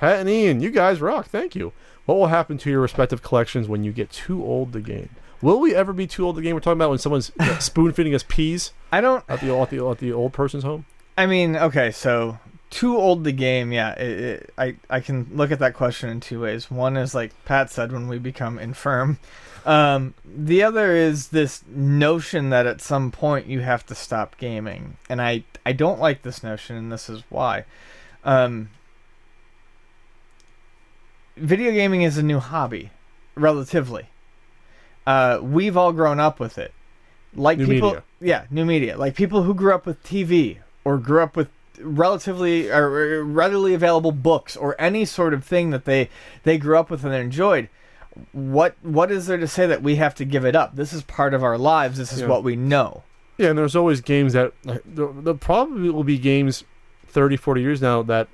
Pat and Ian, you guys rock. Thank you. What will happen to your respective collections when you get too old to game? Will we ever be too old to game? We're talking about when someone's spoon feeding us peas. I don't at the old person's home. I mean, okay, so too old to game. Yeah, I can look at that question in two ways. One is like Pat said, when we become infirm. The other is this notion that at some point you have to stop gaming, and I don't like this notion, and this is why. Video gaming is a new hobby, relatively. We've all grown up with it. Like new people, media. Yeah, new media. Like people who grew up with TV or grew up with relatively or readily available books or any sort of thing that they grew up with and enjoyed. What is there to say that we have to give it up? This is part of our lives. This is what we know. Yeah, and there's always games that there probably will be games 30, 40 years now that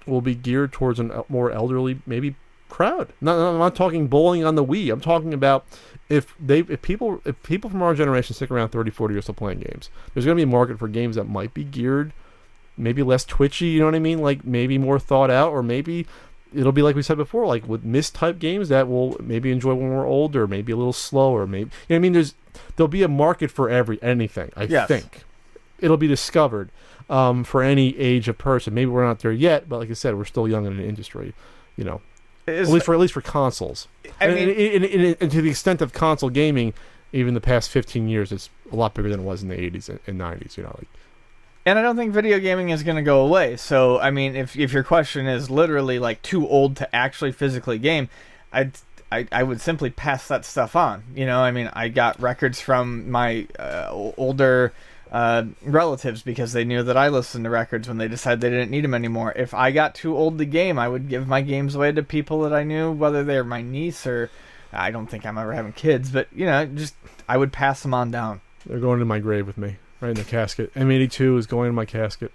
will be geared towards a more elderly maybe crowd. I'm not talking bowling on the Wii. I'm talking about if people from our generation stick around 30, 40 years still playing games, there's going to be a market for games that might be geared maybe less twitchy, you know what I mean? Like maybe more thought out, or maybe it'll be like we said before, like with type games that we'll maybe enjoy when we're older, maybe a little slower, maybe, you know what I mean? There'll be a market for anything. I think it'll be discovered for any age of person. Maybe we're not there yet, but like I said, we're still young in the industry, you know. At least for consoles. And to the extent of console gaming, even the past 15 years, it's a lot bigger than it was in the 80s and 90s, you know. And I don't think video gaming is going to go away. So, I mean, if your question is literally like too old to actually physically game, I would simply pass that stuff on. You know, I mean, I got records from my older relatives because they knew that I listened to records when they decided they didn't need them anymore. If I got too old to game, I would give my games away to people that I knew, whether they're my niece or I don't think I'm ever having kids, but you know, just I would pass them on down. They're going to my grave with me, right in the casket. M82 is going in my casket.